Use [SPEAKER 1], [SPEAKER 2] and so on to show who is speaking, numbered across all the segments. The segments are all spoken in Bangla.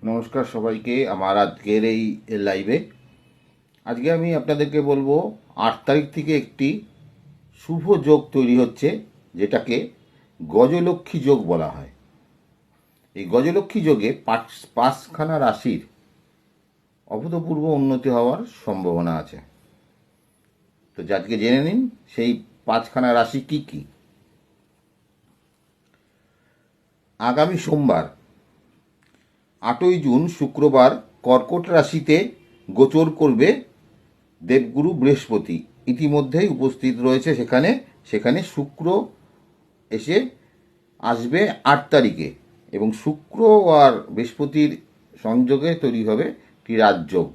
[SPEAKER 1] নমস্কার সবাইকে আমার আজকের এই লাইভে। আজকে আমি আপনাদেরকে বলবো 8 তারিখ থেকে একটি শুভ যোগ তৈরি হচ্ছে, যেটাকে গজলক্ষ্মী যোগ বলা হয়। এই গজলক্ষ্মী যোগে পাঁচখানা রাশির অভূতপূর্ব উন্নতি হওয়ার সম্ভাবনা আছে। তো আজকে জেনে নিন সেই পাঁচখানা রাশি কি কি। আগামী সোমবার 8ই জুন শুক্রবার কর্কট রাশিতে গোচর করবে দেবগুরু বৃহস্পতি। ইতিমধ্যেই উপস্থিত রয়েছে সেখানে শুক্র এসে আসবে 8 তারিখে, এবং শুক্র আর বৃহস্পতির সংযোগে তৈরি হবে একটি রাজযোগ।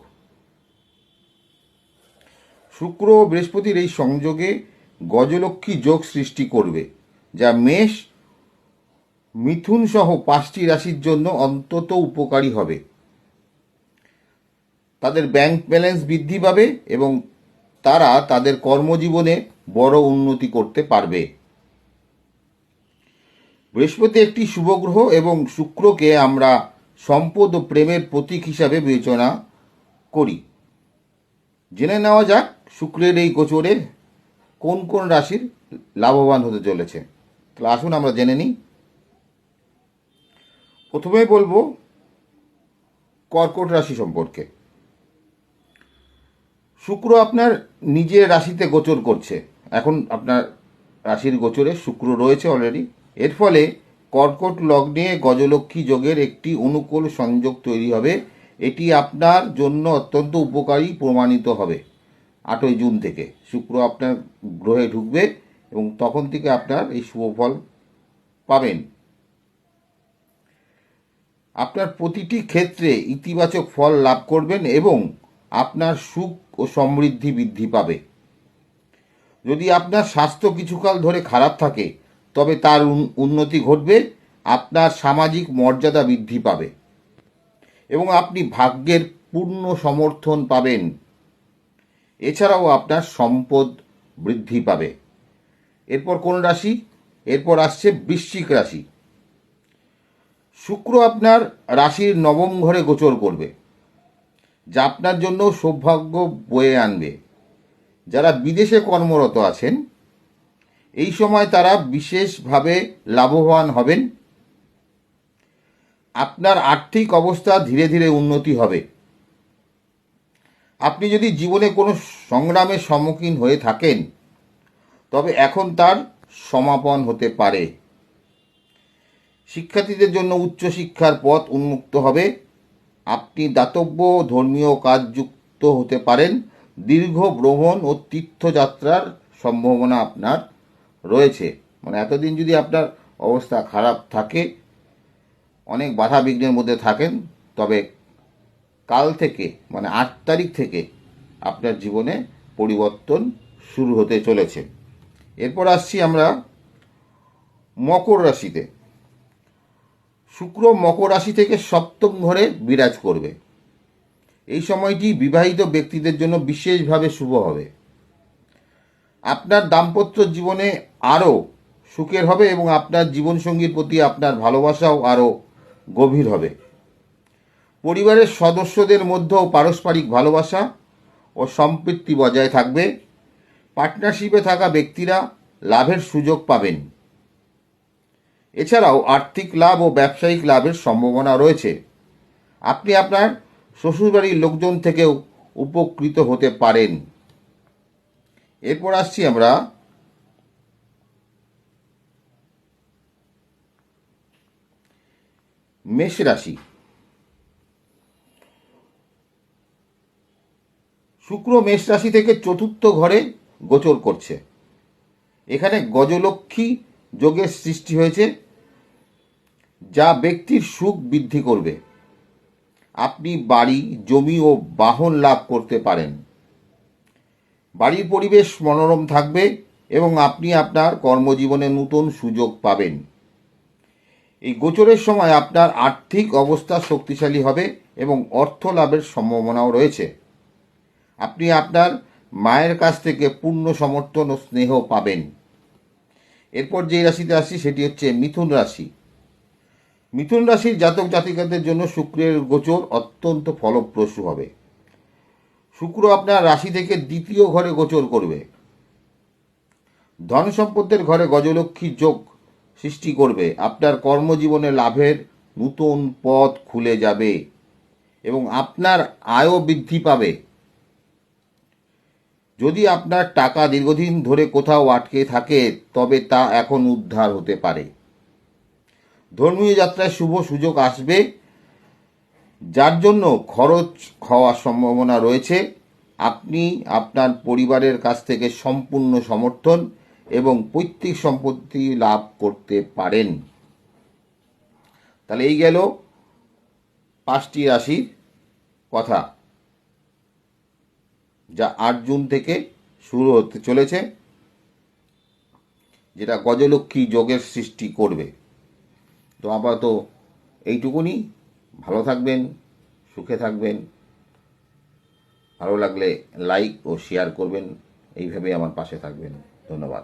[SPEAKER 1] শুক্র ও বৃহস্পতির এই সংযোগে গজলক্ষ্মী যোগ সৃষ্টি করবে, যা মেষ, মিথুন সহ 5টি রাশির জন্য অন্তত উপকারী হবে। তাদের ব্যাংক ব্যালেন্স বৃদ্ধি পাবে এবং তারা তাদের কর্মজীবনে বড় উন্নতি করতে পারবে। বৃহস্পতি একটি শুভ গ্রহ এবং শুক্রকে আমরা সম্পদ ও প্রেমের প্রতীক হিসাবে বিবেচনা করি। জেনে নেওয়া যাক শুক্রের এই গোচরে কোন কোন রাশির লাভবান হতে চলেছে। তাহলে আসুন আমরা জেনে নিই। প্রথমে বলবো কর্কট রাশি সম্পর্কে। শুক্র আপনার নিজের রাশিতে গোচর করছে। এখন আপনার রাশির গোচরে শুক্র রয়েছে অলরেডি। এর ফলে কর্কট লগ্নে গজলক্ষ্মী যোগের একটি অনুকূল সংযোগ তৈরি হবে। এটি আপনার জন্য অত্যন্ত উপকারী প্রমাণিত হবে। 8ই জুন থেকে শুক্র আপনার গ্রহে ঢুকবে এবং তখন থেকে আপনার এই শুভ ফল পাবেন। আপনার প্রতিটি ক্ষেত্রে ইতিবাচক ফল লাভ করবেন এবং আপনার সুখ ও সমৃদ্ধি বৃদ্ধি পাবে। যদি আপনার স্বাস্থ্য কিছুকাল ধরে খারাপ থাকে, তবে তার উন্নতি ঘটবে। আপনার সামাজিক মর্যাদা বৃদ্ধি পাবে এবং আপনি ভাগ্যের পূর্ণ সমর্থন পাবেন। এছাড়াও আপনার সম্পদ বৃদ্ধি পাবে। এরপর কোন রাশি? এরপর আসছে বৃশ্চিক রাশি। শুক্র আপনার রাশির 9ম ঘরে গোচর করবে, যা আপনার জন্য সৌভাগ্য বয়ে আনবে। যারা বিদেশে কর্মরত আছেন, এই সময় তারা বিশেষভাবে লাভবান হবেন। আপনার আর্থিক অবস্থা ধীরে ধীরে উন্নতি হবে। আপনি যদি জীবনে কোনো সংগ্রামের সম্মুখীন হয়ে থাকেন, তবে এখন তার সমাপন হতে পারে। শিক্ষার্থীদের জন্য উচ্চশিক্ষার পথ উন্মুক্ত হবে। আপনি দাতব্য ধর্মীয় কাজ যুক্ত হতে পারেন। দীর্ঘ ভ্রমণ ও তীর্থযাত্রার সম্ভাবনা আপনার রয়েছে। মানে এতদিন যদি আপনার অবস্থা খারাপ থাকে, অনেক বাধা বিঘ্নের মধ্যে থাকেন, তবে কাল থেকে মানে 8 তারিখ থেকে আপনার জীবনে পরিবর্তন শুরু হতে চলেছে। এরপর আসছি আমরা মকর রাশিতে। শুক্র মকর রাশি থেকে 7ম ঘরে বিরাজ করবে। এই সময়টি বিবাহিত ব্যক্তিদের জন্য বিশেষভাবে শুভ হবে। আপনার দাম্পত্য জীবনে আরও সুখের হবে এবং আপনার জীবনসঙ্গীর প্রতি আপনার ভালোবাসাও আরও গভীর হবে। পরিবারের সদস্যদের মধ্যেও পারস্পরিক ভালোবাসা ও সম্প্রীতি বজায় থাকবে। পার্টনারশিপে থাকা ব্যক্তিরা লাভের সুযোগ পাবেন। এছাড়াও আর্থিক লাভ ও ব্যবসায়িক লাভের সম্ভাবনা রয়েছে। আপনি আপনার শ্বশুরবাড়ির লোকজন থেকেও উপকৃত হতে পারেন। এরপর আসছি আমরা মেষ রাশি। শুক্র মেষ রাশি থেকে 4র্থ ঘরে গোচর করছে। এখানে গজলক্ষ্মী যোগের সৃষ্টি হয়েছে, যা ব্যক্তির সুখ বৃদ্ধি করবে। আপনি বাড়ি, জমি ও বাহন লাভ করতে পারেন। বাড়ির পরিবেশ মনোরম থাকবে এবং আপনি আপনার কর্মজীবনে নতুন সুযোগ পাবেন। এই গোচরের সময় আপনার আর্থিক অবস্থা শক্তিশালী হবে এবং অর্থ লাভের সম্ভাবনাও রয়েছে। আপনি আপনার মায়ের কাছ থেকে পূর্ণ সমর্থন ও স্নেহ পাবেন। এরপর যে রাশিতে আসছি সেটি হচ্ছে মিথুন রাশি। মিথুন রাশির জাতক জাতিকাদের জন্য শুক্রের গোচর অত্যন্ত ফলপ্রসূ হবে। শুক্র আপনার রাশি থেকে দ্বিতীয় ঘরে গোচর করবে। ধন সম্পদের ঘরে গজলক্ষ্মী যোগ সৃষ্টি করবে। আপনার কর্মজীবনে লাভের নতুন পথ খুলে যাবে এবং আপনার আয়ও বৃদ্ধি পাবে। যদি আপনার টাকা দীর্ঘদিন ধরে কোথাও আটকে থাকে তবে তা এখন উদ্ধার হতে পারে। ধর্মীয় যাত্রায় শুভ সুযোগ আসবে, যার জন্য খরচ হওয়ার সম্ভাবনা রয়েছে। আপনি আপনার পরিবারের কাছ থেকে সম্পূর্ণ সমর্থন এবং পৈতৃক সম্পত্তি লাভ করতে পারেন। তাহলে এই গেল 5টি রাশির কথা, যা 8 জুন থেকে শুরু হতে চলেছে, যেটা গজলক্ষ্মী যোগের সৃষ্টি করবে। তো আপাতত এইটুকুনি। ভালো থাকবেন, সুখে থাকবেন। ভালো লাগলে লাইক ও শেয়ার করবেন। এইভাবেই আমার পাশে থাকবেন। ধন্যবাদ।